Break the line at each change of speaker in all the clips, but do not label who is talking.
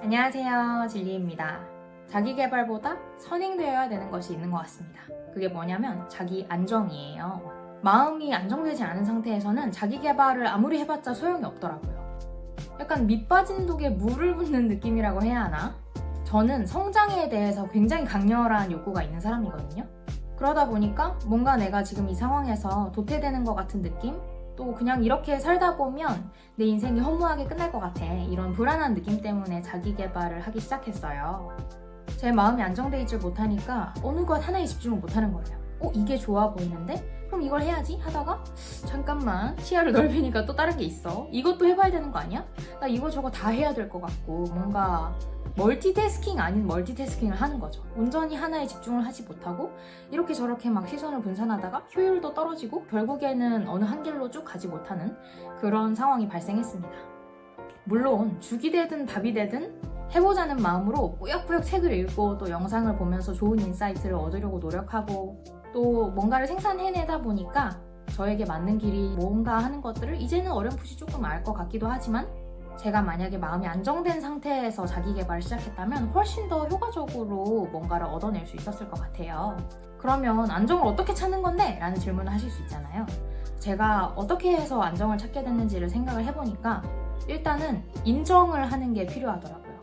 안녕하세요, 진리입니다. 자기 개발보다 선행되어야 되는 것이 있는 것 같습니다. 그게 뭐냐면 자기 안정이에요. 마음이 안정되지 않은 상태에서는 자기 개발을 아무리 해봤자 소용이 없더라고요. 약간 밑 빠진 독에 물을 붓는 느낌이라고 해야 하나? 저는 성장에 대해서 굉장히 강렬한 욕구가 있는 사람이거든요. 그러다 보니까 뭔가 내가 지금 이 상황에서 도태되는 것 같은 느낌? 또 그냥 이렇게 살다 보면 내 인생이 허무하게 끝날 것 같아. 이런 불안한 느낌 때문에 자기 개발을 하기 시작했어요. 제 마음이 안정돼 있질 못하니까 어느 것 하나에 집중을 못하는 거예요. 이게 좋아 보이는데? 그럼 이걸 해야지 하다가 잠깐만 시야를 넓히니까 또 다른 게 있어. 이것도 해봐야 되는 거 아니야? 나 이거 저거 다 해야 될 것 같고 뭔가 멀티태스킹 아닌 멀티태스킹을 하는 거죠. 온전히 하나에 집중을 하지 못하고 이렇게 저렇게 막 시선을 분산하다가 효율도 떨어지고 결국에는 어느 한 길로 쭉 가지 못하는 그런 상황이 발생했습니다. 물론 죽이 되든 밥이 되든 해보자는 마음으로 꾸역꾸역 책을 읽고 또 영상을 보면서 좋은 인사이트를 얻으려고 노력하고 또 뭔가를 생산해내다 보니까 저에게 맞는 길이 뭔가 하는 것들을 이제는 어렴풋이 조금 알 것 같기도 하지만 제가 만약에 마음이 안정된 상태에서 자기 개발을 시작했다면 훨씬 더 효과적으로 뭔가를 얻어낼 수 있었을 것 같아요. 그러면 안정을 어떻게 찾는 건데? 라는 질문을 하실 수 있잖아요. 제가 어떻게 해서 안정을 찾게 됐는지를 생각을 해보니까 일단은 인정을 하는 게 필요하더라고요.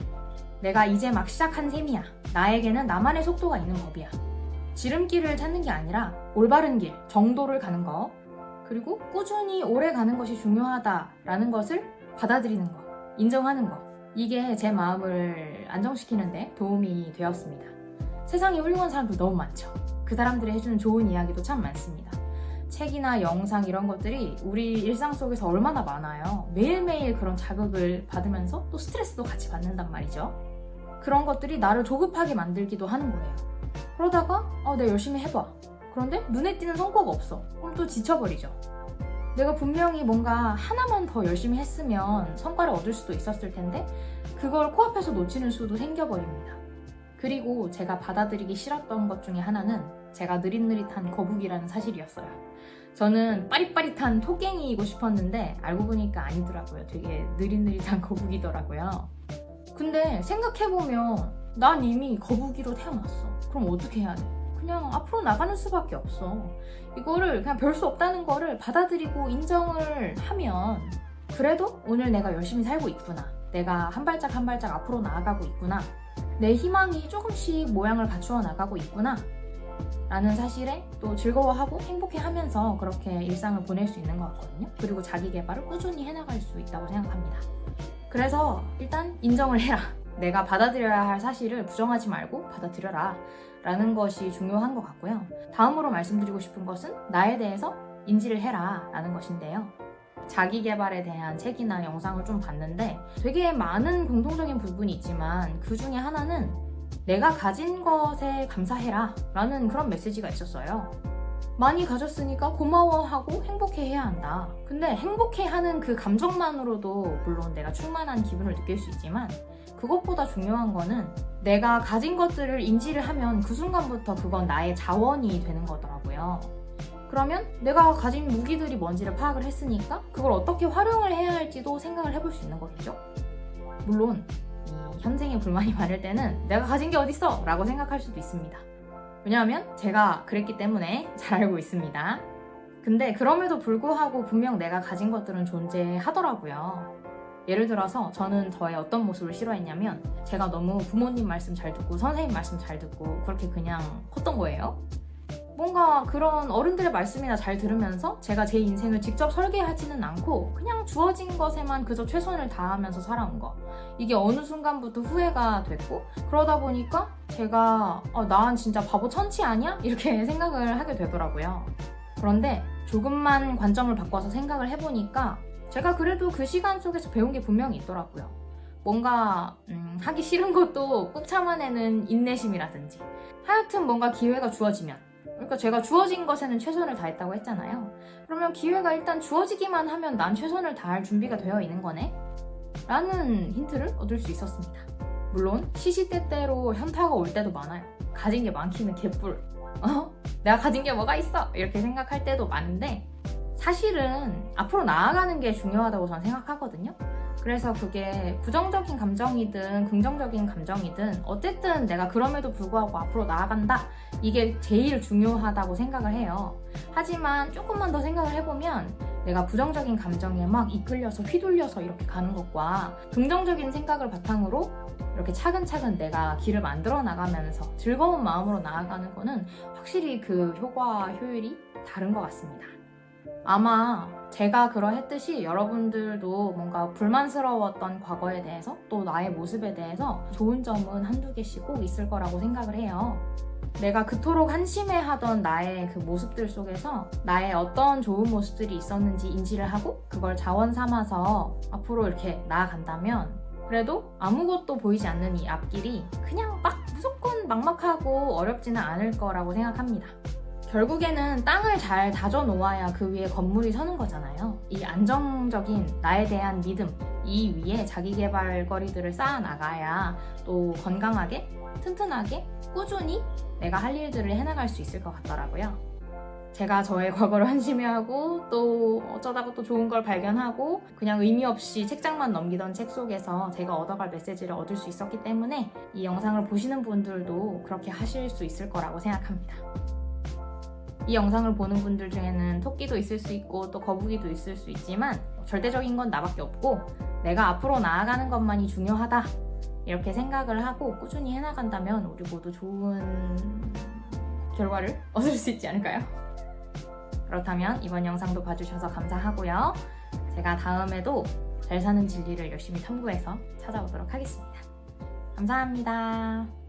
내가 이제 막 시작한 셈이야. 나에게는 나만의 속도가 있는 법이야. 지름길을 찾는 게 아니라 올바른 길, 정도를 가는 거, 그리고 꾸준히 오래 가는 것이 중요하다라는 것을 받아들이는 거, 인정하는 거. 이게 제 마음을 안정시키는데 도움이 되었습니다. 세상에 훌륭한 사람들 너무 많죠. 그 사람들이 해주는 좋은 이야기도 참 많습니다. 책이나 영상 이런 것들이 우리 일상 속에서 얼마나 많아요. 매일매일 그런 자극을 받으면서 또 스트레스도 같이 받는단 말이죠. 그런 것들이 나를 조급하게 만들기도 하는 거예요. 그러다가 내가 열심히 해봐. 그런데 눈에 띄는 성과가 없어. 그럼 또 지쳐버리죠. 내가 분명히 뭔가 하나만 더 열심히 했으면 성과를 얻을 수도 있었을 텐데 그걸 코앞에서 놓치는 수도 생겨버립니다. 그리고 제가 받아들이기 싫었던 것 중에 하나는 제가 느릿느릿한 거북이라는 사실이었어요. 저는 빠릿빠릿한 토깽이이고 싶었는데 알고 보니까 아니더라고요. 되게 느릿느릿한 거북이더라고요. 근데 생각해보면 난 이미 거북이로 태어났어. 그럼 어떻게 해야 돼? 그냥 앞으로 나가는 수밖에 없어. 이거를 그냥 별 수 없다는 거를 받아들이고 인정을 하면 그래도 오늘 내가 열심히 살고 있구나. 내가 한 발짝 한 발짝 앞으로 나아가고 있구나. 내 희망이 조금씩 모양을 갖추어 나가고 있구나. 라는 사실에 또 즐거워하고 행복해하면서 그렇게 일상을 보낼 수 있는 것 같거든요. 그리고 자기 개발을 꾸준히 해나갈 수 있다고 생각합니다. 그래서 일단 인정을 해라. 내가 받아들여야 할 사실을 부정하지 말고 받아들여라 라는 것이 중요한 것 같고요. 다음으로 말씀드리고 싶은 것은 나에 대해서 인지를 해라 라는 것인데요. 자기 개발에 대한 책이나 영상을 좀 봤는데 되게 많은 공통적인 부분이 있지만 그 중에 하나는 내가 가진 것에 감사해라 라는 그런 메시지가 있었어요. 많이 가졌으니까 고마워하고 행복해해야 한다. 근데 행복해하는 그 감정만으로도 물론 내가 충만한 기분을 느낄 수 있지만 그것보다 중요한 거는 내가 가진 것들을 인지를 하면 그 순간부터 그건 나의 자원이 되는 거더라고요. 그러면 내가 가진 무기들이 뭔지를 파악을 했으니까 그걸 어떻게 활용을 해야 할지도 생각을 해볼 수 있는 거겠죠. 물론 이 현생에 불만이 많을 때는 내가 가진 게 어딨어? 라고 생각할 수도 있습니다. 왜냐하면 제가 그랬기 때문에 잘 알고 있습니다. 근데 그럼에도 불구하고 분명 내가 가진 것들은 존재하더라고요. 예를 들어서 저는 저의 어떤 모습을 싫어했냐면 제가 너무 부모님 말씀 잘 듣고 선생님 말씀 잘 듣고 그렇게 그냥 컸던 거예요. 뭔가 그런 어른들의 말씀이나 잘 들으면서 제가 제 인생을 직접 설계하지는 않고 그냥 주어진 것에만 그저 최선을 다하면서 살아온 거. 이게 어느 순간부터 후회가 됐고 그러다 보니까 제가 난 진짜 바보 천치 아니야? 이렇게 생각을 하게 되더라고요. 그런데 조금만 관점을 바꿔서 생각을 해보니까 제가 그래도 그 시간 속에서 배운 게 분명히 있더라고요. 뭔가 하기 싫은 것도 꾹 참아내는 인내심이라든지 하여튼 뭔가 기회가 주어지면 그러니까 제가 주어진 것에는 최선을 다했다고 했잖아요. 그러면 기회가 일단 주어지기만 하면 난 최선을 다할 준비가 되어 있는 거네? 라는 힌트를 얻을 수 있었습니다. 물론 시시때때로 현타가 올 때도 많아요. 가진 게 많기는 개뿔. 내가 가진 게 뭐가 있어? 이렇게 생각할 때도 많은데 사실은 앞으로 나아가는 게 중요하다고 저는 생각하거든요. 그래서 그게 부정적인 감정이든 긍정적인 감정이든 어쨌든 내가 그럼에도 불구하고 앞으로 나아간다. 이게 제일 중요하다고 생각을 해요. 하지만 조금만 더 생각을 해보면 내가 부정적인 감정에 막 이끌려서 휘둘려서 이렇게 가는 것과 긍정적인 생각을 바탕으로 이렇게 차근차근 내가 길을 만들어 나가면서 즐거운 마음으로 나아가는 거는 확실히 그 효과와 효율이 다른 것 같습니다. 아마 제가 그러했듯이 여러분들도 뭔가 불만스러웠던 과거에 대해서 또 나의 모습에 대해서 좋은 점은 한두 개씩 꼭 있을 거라고 생각을 해요. 내가 그토록 한심해하던 나의 그 모습들 속에서 나의 어떤 좋은 모습들이 있었는지 인지를 하고 그걸 자원 삼아서 앞으로 이렇게 나아간다면 그래도 아무것도 보이지 않는 이 앞길이 그냥 막 무조건 막막하고 어렵지는 않을 거라고 생각합니다. 결국에는 땅을 잘 다져 놓아야 그 위에 건물이 서는 거잖아요. 이 안정적인 나에 대한 믿음, 이 위에 자기계발 거리들을 쌓아 나가야 또 건강하게, 튼튼하게, 꾸준히 내가 할 일들을 해나갈 수 있을 것 같더라고요. 제가 저의 과거를 한심해하고 또 어쩌다가 또 좋은 걸 발견하고 그냥 의미 없이 책장만 넘기던 책 속에서 제가 얻어갈 메시지를 얻을 수 있었기 때문에 이 영상을 보시는 분들도 그렇게 하실 수 있을 거라고 생각합니다. 이 영상을 보는 분들 중에는 토끼도 있을 수 있고 또 거북이도 있을 수 있지만 절대적인 건 나밖에 없고 내가 앞으로 나아가는 것만이 중요하다 이렇게 생각을 하고 꾸준히 해나간다면 우리 모두 좋은 결과를 얻을 수 있지 않을까요? 그렇다면 이번 영상도 봐주셔서 감사하고요. 제가 다음에도 잘 사는 진리를 열심히 탐구해서 찾아오도록 하겠습니다. 감사합니다.